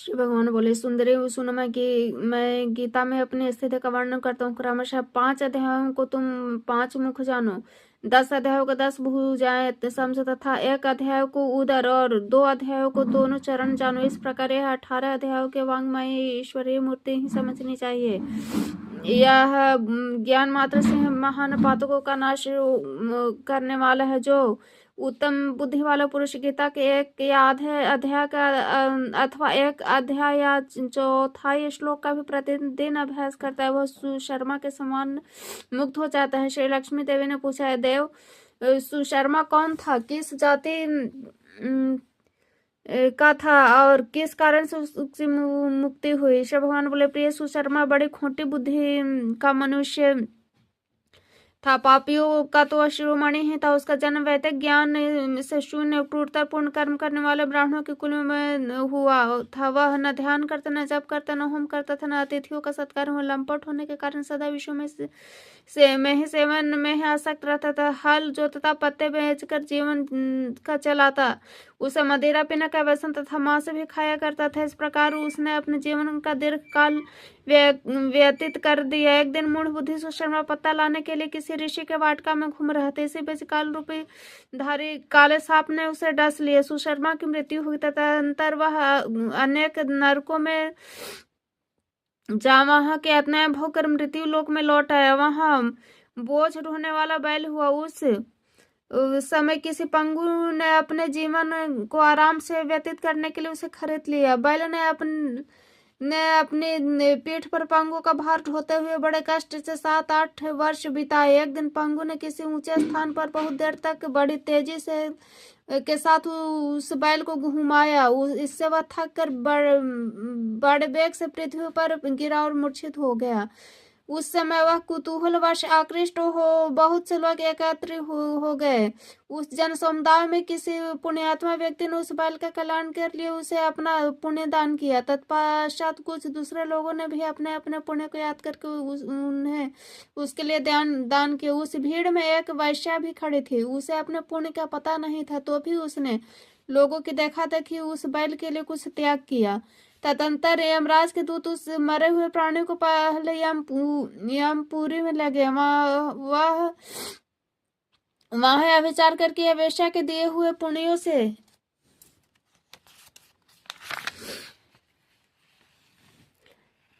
श्री भगवान बोले, सुंदरी सुनो, मैं गीता में अपनी स्थिति का वर्णन करता हूँ। क्रमशः 5 अध्यायों को तुम 5 मुख जानो, 10 अध्यायों को 10 भुजाएं समझो, तथा 1 अध्याय को उदर और 2 अध्यायों को दोनों चरण जानो। इस प्रकार यह 18 अध्यायों के वांग्मय ईश्वरीय मूर्ति ही समझनी चाहिए। यह ज्ञान मात्र से महान पातकों का नाश करने वाला है। जो उत्तम बुद्धि वाला पुरुष गीता के एक या आधे अध्याय का अथवा 1 अध्याय या चौथाई श्लोक का भी प्रतिदिन अभ्यास करता है, वह सुशर्मा के समान मुक्त हो जाता है। श्री लक्ष्मी देवी ने पूछा है, देव, सुशर्मा कौन था, किस जाति का था और किस कारण से उसकी मुक्ति हुई? श्री भगवान बोले, प्रिय सुशर्मा बड़ी खोटी बुद्धि का मनुष्य था। पापियों का तो शिरोमणि ही था। उसका जन्म वैदिक ज्ञान से शून्य क्रूरतापूर्ण कर्म करने वाले ब्राह्मणों के कुल में हुआ था। वह न ध्यान करता, न जप करता, न होम करता था, न अतिथियों का सत्कार हुआ। लंपट होने के कारण सदा विश्व में ही सेवन में ही आसक्त रहता था। हल जोतता, पत्ते बेचकर जीवन का चलाता। उसे मदिरा पीने का व्यसन तथा मांस भी खाया करता था। इस प्रकार उसने अपने जीवन का दीर्घ काल व्यतीत कर दिया। एक दिन मूढ़ बुद्धि सुशर्मा पत्ता लाने के लिए किसी ऋषि के वाटिका में घूम रहे थे। इसी बीच काल रूपी धारी काले सांप ने उसे डस लिया। सुशर्मा की मृत्यु हुई तथा अंतर वह अनेक नरकों में जा वहां के यातनाएं भोगकर मृत्यु लोक में लौट आया। वहां बोझ ढोने वाला बैल हुआ। उस समय किसी पंगु ने अपने जीवन को आराम से व्यतीत करने के लिए उसे खरीद लिया। बैल ने अपनी पीठ पर पंगु का भार ढोते हुए बड़े कष्ट से 7-8 वर्ष बिताए। एक दिन पंगु ने किसी ऊंचे स्थान पर बहुत देर तक बड़ी तेजी से के साथ उस बैल को घुमाया। इससे वह थक कर बड़े वेग से पृथ्वी पर गिरा और मूर्छित हो गया। उस समय वह कुतूहलवश आकृष्ट हो बहुत से लोग एकत्र हो गए। उस जन समुदाय में किसी पुण्यात्मा व्यक्ति ने उस बैल का कल्याण के लिए उसे अपना पुण्य दान किया। तत्पश्चात कुछ दूसरे लोगों ने भी अपने अपने पुण्य को याद करके उन्हें उसके लिए दान किया। उस भीड़ में एक वैश्या भी खड़ी थी। उसे अपने पुण्य का पता नहीं था, तो भी उसने लोगों की देखा देखी उस बैल के लिए कुछ त्याग किया। तदंतर यमराज के दूत उस मरे हुए प्राणी को पहले यमपुरी में ले गए। वहां यह विचार करके यह वेश्या के दिए हुए पुण्यों से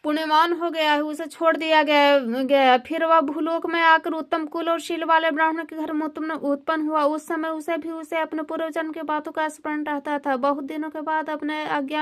पुण्यवान हो गया है, उसे छोड़ दिया गया। फिर वह भूलोक में आकर उत्तम कुल और शील वाले ब्राह्मण के घर में उत्पन्न हुआ। उस समय उसे अपने पूर्व जन्म की बातों का स्मरण रहता था। बहुत दिनों के बाद अपने अज्ञान